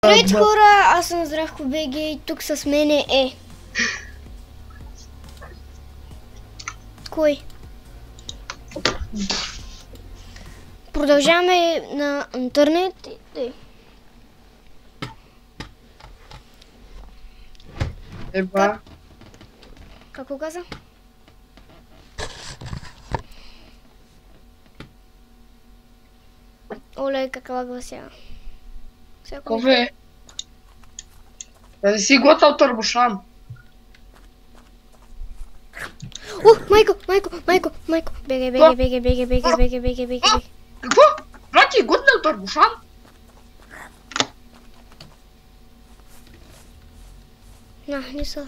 Здравейте хора, аз съм Здравко БГ и тук с мене е... Кой? Продължаваме на интернет. Еба. Какво каза? Оле, каква глася. Кове. Да не си готвал търбушан. Майко. Бегай. Какво? Брат ти е готвил търбушан? Не са.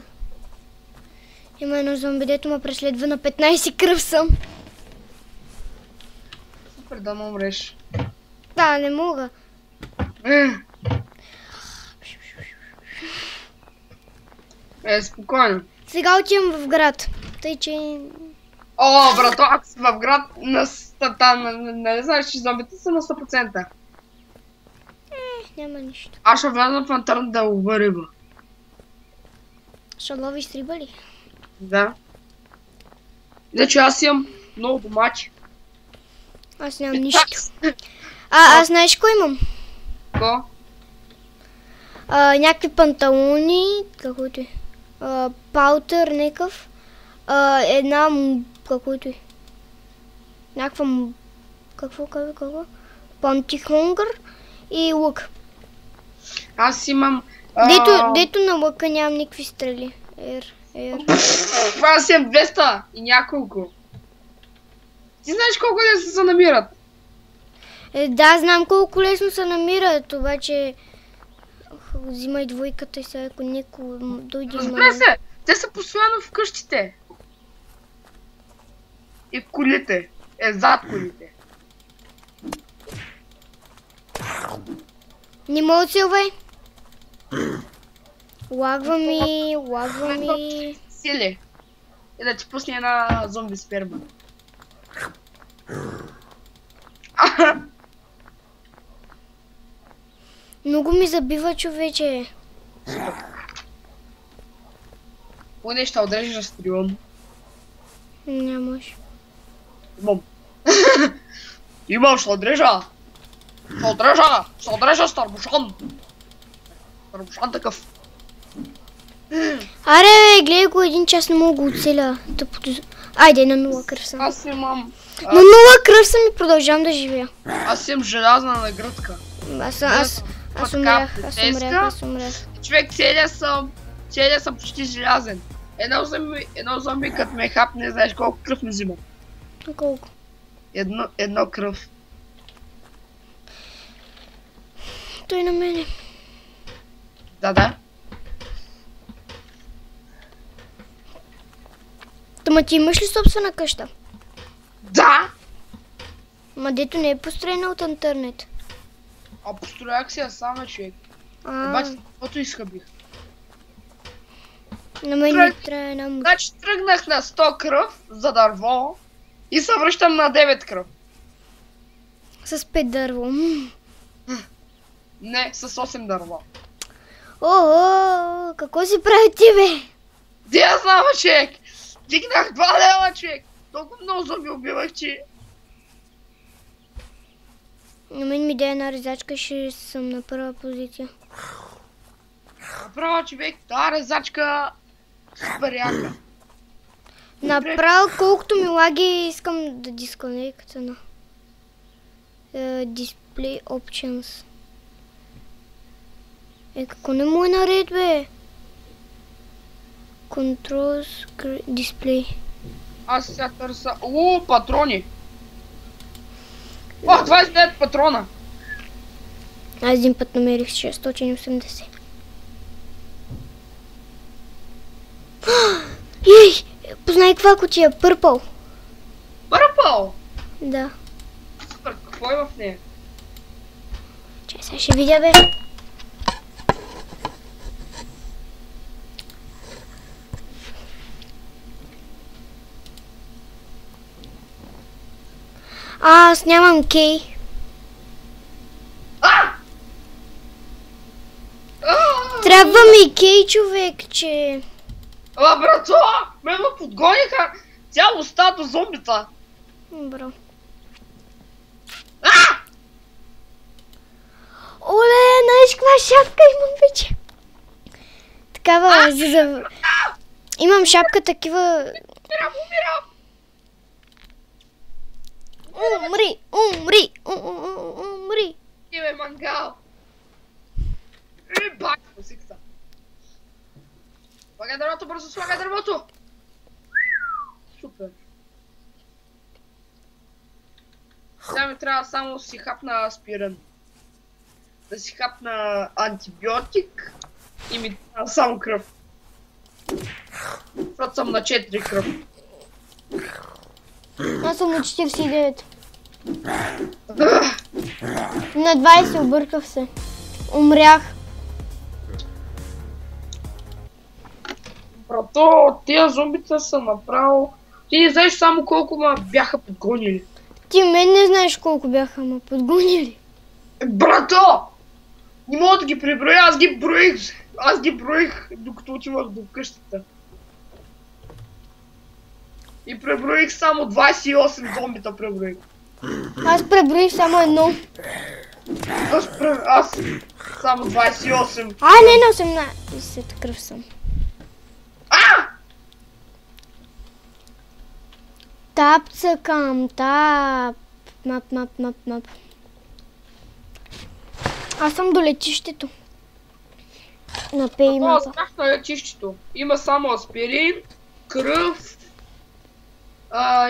Има едно зомби, дето ме преследва на 15 кръв съм. Супер, да ме умреш. Да, не мога. Спокойно. Сега отивам в град. Тъй, че... О, брато, ако си в град, не знаеш, че зомбите са на 100%. Няма нищо. Аз ще влязам в интернет да лова риба. Ще ловиш с риба ли? Да. Иначе аз имам много домати. Аз нямам нищо. Аз знаеш кой имам? Ко? Някакви панталони, каквото е. Паутър, некъв. Една, каквото е. Някаква, какво? Пантихонгър и лък. Аз имам... Дето на лъка нямам никакви стрели. Аз имам 200 и няколко. Ти знаеш колко лесно се намират? Да, знам колко лесно се намират, обаче... Взимай двойката и сега, ако някой дойде... Разбира се, те са постоянно в къщите. И в колите. Зад колите. Не мога да силвай. Лагва ми. Сили. И да ти пусне една зомби сперма. Много ми забива, човече. Поне ще отрежеш стрион. Нямаш. Имам, ще отрежа. Ще отрежа с търбушан. Търбушан такъв. Аре, гледай го, 1 час не мога го оцеля. Айде, на 0 кръв съм. Аз имам... На 0 кръв съм и продължавам да живея. Аз имам желязна нагръдка. Аз умрях. Човек, целия съм почти желязен. Едно зомби като ме хап, не знаеш колко кръв ми взима. Колко? Едно кръв. Той на мене. Да. Тома ти имаш ли собствена къща? Да! Ма дето не е построена от интернет. Построях си я сама, човек. Обаче, каквото изхъбих. На мен не трябва една му. Значи тръгнах на 100 кръв за дърво и се връщам на 9 кръв. С 5 дърво. Не, с 8 дърво. Какво си прави ти, бе? Де я знам, човек! Дигнах 2 лева, човек! Толкова много зомби убивах, че... На мен ми дай една резачка и ще съм на първа позиция. Направо, човек, тази резачка... Супер яка. Направо, колкото ми лаги, искам да дисконекта на... Display Options. Какво не му е наред, бе? Controls Display. Аз сега търся... патрони! 29 патрона! Аз един път намерих 680. Ей! Познай каква кутия? Purple. Purple? Да. Супер, какво е в нея? Чай, сега ще видя, бе. Аз нямам кей. Трябва ми кей, човек, че... Ама, брато, ме подгониха цяло стадо зомбита. Бро. Оле, знаеш каква шапка имам вече? Такава, имам шапка такива... Умирам. Умри! Име мангал. Бак, посикта. Слагай дървото, бързо слагай дървото. Супер. Сега ми трябва само да си хапна аспирин. Да си хапна антибиотик и ми трябва само кръв. Защото съм на 4 кръв. Аз съм на 49. На 20 обърках се. Умрях. Брато, тия зомбита са направо... Ти не знаеш само колко ма бяха подгонили. Ти мен не знаеш колко бяха ма подгонили. Брато! Не мога да ги преброя, аз ги броих докато отивах до къщата. И преброих само 28 зомбита преброих. Аз преброих само едно. Аз само 28. Не на 18 кръв съм. Тап цъкам, тап. Мап. Аз съм до летището. Напей мапа. Как на летището? Има само аспирин, кръв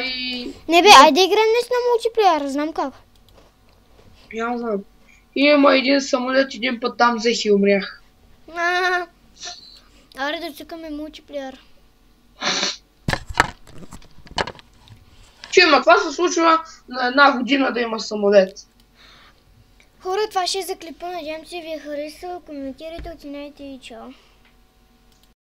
и... Не бе, айде играем днес на мултиплеер, знам как. Я знам. Има един самолет, един път там взех и умрях. Аре да цъкаме мултиплеер. Ма това се случва на една година да има самолет. Хора, това ще е за клипа. Надявам се ви е харесал. Коментирайте, оценете и чао.